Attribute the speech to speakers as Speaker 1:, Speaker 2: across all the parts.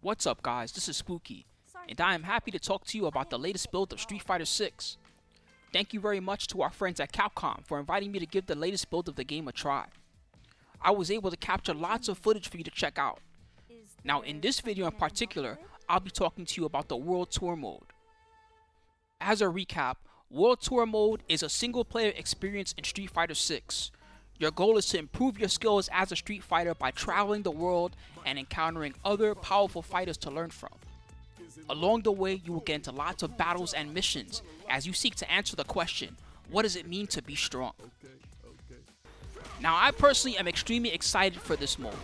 Speaker 1: What's up guys, this is Spooky, and I am happy to talk to you about the latest build of Street Fighter 6. Thank you very much to our friends at Capcom for inviting me to give the latest build of the game a try. I was able to capture lots of footage for you to check out. Now in this video in particular, I'll be talking to you about the World Tour Mode. As a recap, World Tour Mode is a single player experience in Street Fighter 6. Your goal is to improve your skills as a Street Fighter by traveling the world and encountering other powerful fighters to learn from. Along the way, you will get into lots of battles and missions as you seek to answer the question, what does it mean to be strong? Now I personally am extremely excited for this mode.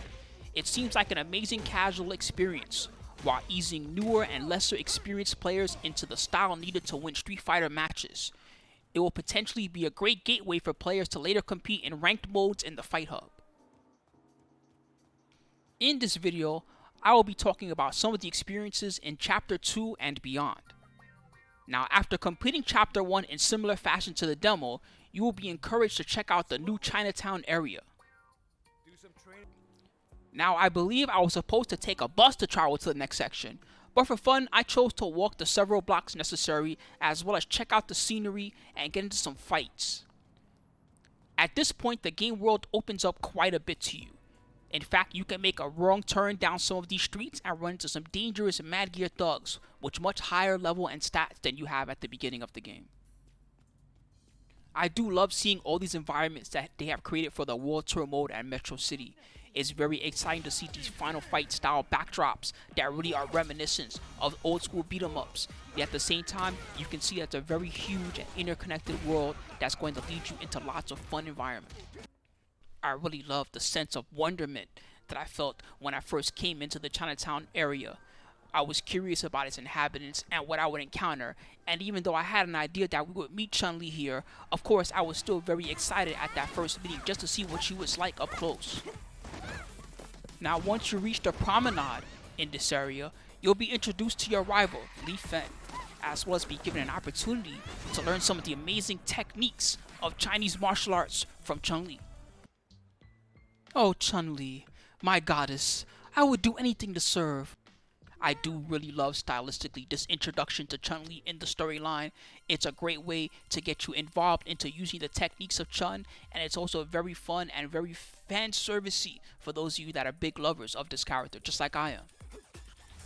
Speaker 1: It seems like an amazing casual experience, while easing newer and lesser experienced players into the style needed to win Street Fighter matches. It will potentially be a great gateway for players to later compete in ranked modes in the Fight Hub. In this video, I will be talking about some of the experiences in Chapter 2 and beyond. Now after completing Chapter 1 in similar fashion to the demo, you will be encouraged to check out the new Chinatown area. Now I believe I was supposed to take a bus to travel to the next section, but for fun I chose to walk the several blocks necessary as well as check out the scenery and get into some fights. At this point the game world opens up quite a bit to you. In fact, you can make a wrong turn down some of these streets and run into some dangerous Mad Gear thugs with much higher level and stats than you have at the beginning of the game. I do love seeing all these environments that they have created for the World Tour Mode at Metro City. It's very exciting to see these Final Fight style backdrops that really are reminiscent of old school beat 'em ups. Yet at the same time, you can see that it's a very huge and interconnected world that's going to lead you into lots of fun environments. I really love the sense of wonderment that I felt when I first came into the Chinatown area. I was curious about its inhabitants and what I would encounter, and even though I had an idea that we would meet Chun-Li here, of course I was still very excited at that first meeting just to see what she was like up close. Now once you reach the promenade in this area, you'll be introduced to your rival, Li Fen, as well as be given an opportunity to learn some of the amazing techniques of Chinese martial arts from Chun-Li. Oh Chun-Li, my goddess, I would do anything to serve. I do really love stylistically this introduction to Chun-Li in the storyline. It's a great way to get you involved into using the techniques of Chun, and it's also very fun and very fan-servicey for those of you that are big lovers of this character, just like I am.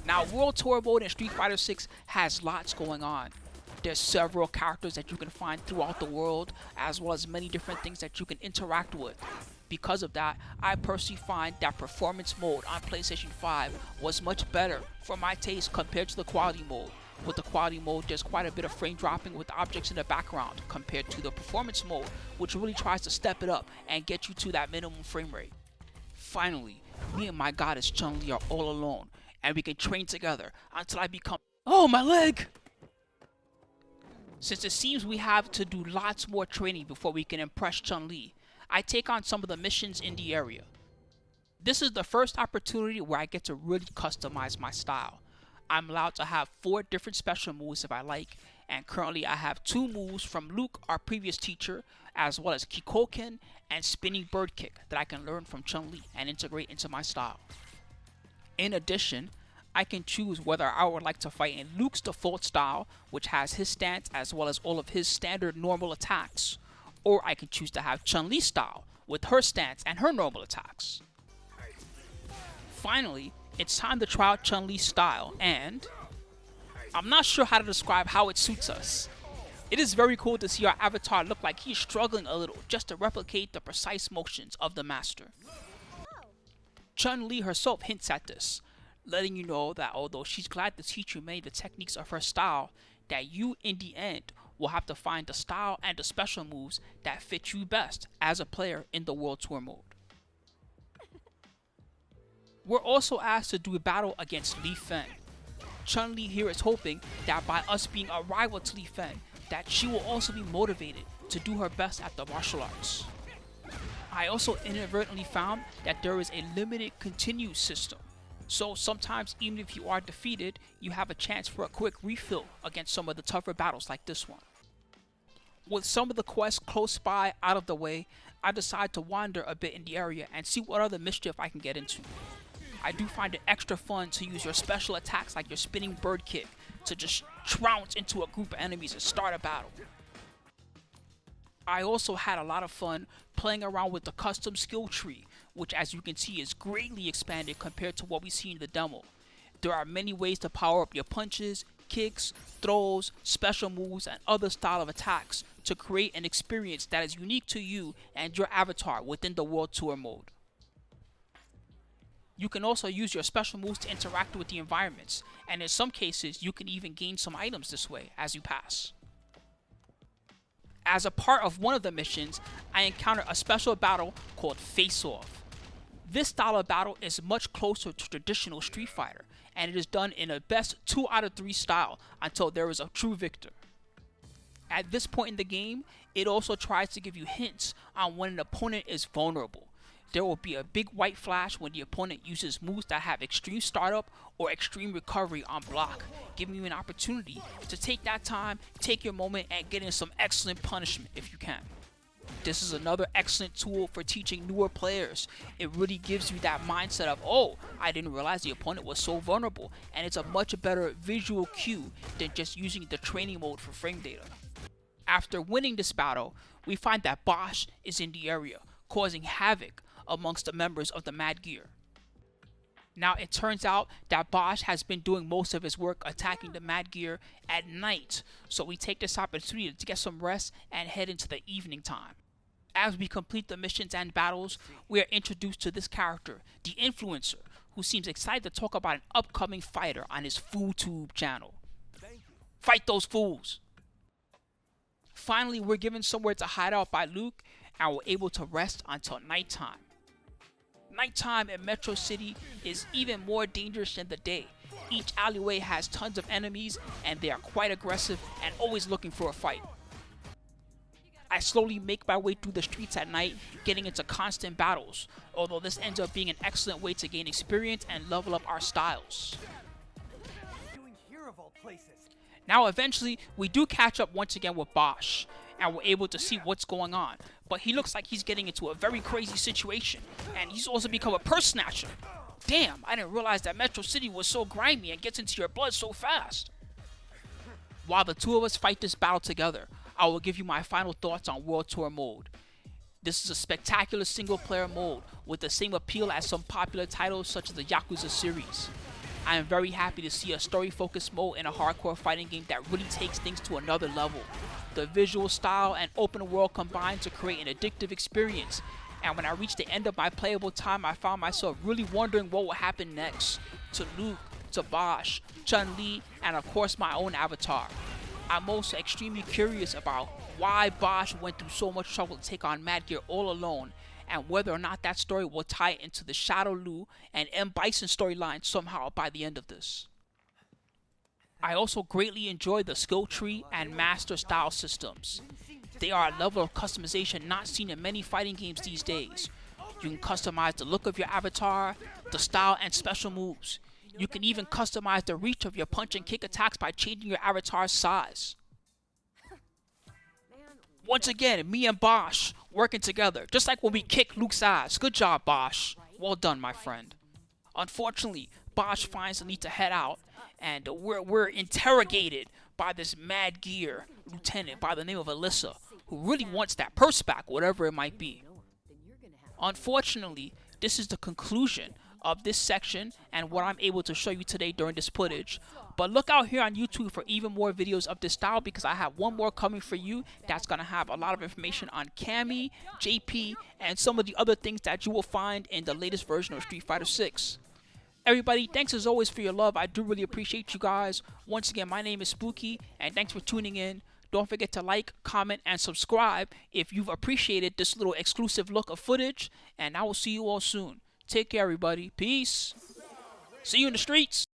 Speaker 1: Now World Tour Mode in Street Fighter 6 has lots going on. There's several characters that you can find throughout the world, as well as many different things that you can interact with. Because of that, I personally find that performance mode on PlayStation 5 was much better for my taste compared to the quality mode. With the quality mode, there's quite a bit of frame dropping with objects in the background compared to the performance mode, which really tries to step it up and get you to that minimum frame rate. Finally, me and my goddess Chun-Li are all alone, and we can train together until I become— oh, my leg! Since it seems we have to do lots more training before we can impress Chun-Li, I take on some of the missions in the area. This is the first opportunity where I get to really customize my style. I'm allowed to have 4 different special moves if I like, and currently I have 2 moves from Luke, our previous teacher, as well as Kikoken and Spinning Bird Kick that I can learn from Chun-Li and integrate into my style. In addition, I can choose whether I would like to fight in Luke's default style, which has his stance as well as all of his standard normal attacks, or I can choose to have Chun-Li style with her stance and her normal attacks. Finally, it's time to try out Chun-Li's style, and I'm not sure how to describe how it suits us. It is very cool to see our avatar look like he's struggling a little just to replicate the precise motions of the master. Chun-Li herself hints at this, letting you know that although she's glad to teach you many of the techniques of her style, that you in the end will have to find the style and the special moves that fit you best as a player in the World Tour Mode. We're also asked to do a battle against Li Fen. Chun-Li here is hoping that by us being a rival to Li Fen, that she will also be motivated to do her best at the martial arts. I also inadvertently found that there is a limited continue system. So sometimes even if you are defeated, you have a chance for a quick refill against some of the tougher battles like this one. With some of the quests close by out of the way, I decide to wander a bit in the area and see what other mischief I can get into. I do find it extra fun to use your special attacks like your spinning bird kick to just trounce into a group of enemies and start a battle. I also had a lot of fun playing around with the custom skill tree, which as you can see is greatly expanded compared to what we see in the demo. There are many ways to power up your punches, kicks, throws, special moves, and other style of attacks to create an experience that is unique to you and your avatar within the World Tour mode. You can also use your special moves to interact with the environments, and in some cases you can even gain some items this way as you pass. As a part of one of the missions, I encountered a special battle called Face Off. This style of battle is much closer to traditional Street Fighter, and it is done in a best 2 out of 3 style until there is a true victor. At this point in the game, it also tries to give you hints on when an opponent is vulnerable. There will be a big white flash when the opponent uses moves that have extreme startup or extreme recovery on block, giving you an opportunity to take that time, take your moment, and get in some excellent punishment if you can. This is another excellent tool for teaching newer players. It really gives you that mindset of, oh, I didn't realize the opponent was so vulnerable, and it's a much better visual cue than just using the training mode for frame data. After winning this battle, we find that Bosch is in the area, causing havoc amongst the members of the Mad Gear. Now it turns out that Bosch has been doing most of his work attacking the Mad Gear at night, so we take this opportunity to get some rest and head into the evening time. As we complete the missions and battles, we are introduced to this character, the Influencer, who seems excited to talk about an upcoming fighter on his FoolTube channel. Fight those fools! Finally, we're given somewhere to hide out by Luke, and we're able to rest until nighttime. Nighttime in Metro City is even more dangerous than the day. Each alleyway has tons of enemies, and they are quite aggressive and always looking for a fight. I slowly make my way through the streets at night, getting into constant battles, although this ends up being an excellent way to gain experience and level up our styles. Now eventually, we do catch up once again with Bosch, and we're able to see what's going on, but he looks like he's getting into a very crazy situation, and he's also become a purse snatcher. Damn, I didn't realize that Metro City was so grimy and gets into your blood so fast. While the two of us fight this battle together, I will give you my final thoughts on World Tour mode. This is a spectacular single player mode with the same appeal as some popular titles such as the Yakuza series. I am very happy to see a story-focused mode in a hardcore fighting game that really takes things to another level. The visual style and open world combine to create an addictive experience, and when I reached the end of my playable time, I found myself really wondering what would happen next to Luke, to Bosch, Chun-Li, and of course my own avatar. I'm also extremely curious about why Bosch went through so much trouble to take on Mad Gear all alone, and whether or not that story will tie into the Shadow Lu and M. Bison storyline somehow by the end of this. I also greatly enjoy the skill tree and master style systems. They are a level of customization not seen in many fighting games these days. You can customize the look of your avatar, the style and special moves. You can even customize the reach of your punch and kick attacks by changing your avatar's size. Once again, me and Bosch working together, just like when we kicked Luke's ass. Good job, Bosch. Well done, my friend. Unfortunately, Bosch finds the need to head out, and we're interrogated by this Mad Gear lieutenant by the name of Alyssa, who really wants that purse back, whatever it might be. Unfortunately, this is the conclusion of this section and what I'm able to show you today during this footage. But look out here on YouTube for even more videos of this style, because I have one more coming for you that's going to have a lot of information on Cammy, JP, and some of the other things that you will find in the latest version of Street Fighter 6. Everybody, thanks as always for your love. I do really appreciate you guys. Once again, my name is Spooky, and thanks for tuning in. Don't forget to like, comment, and subscribe if you've appreciated this little exclusive look of footage, and I will see you all soon. Take care, everybody. Peace. See you in the streets.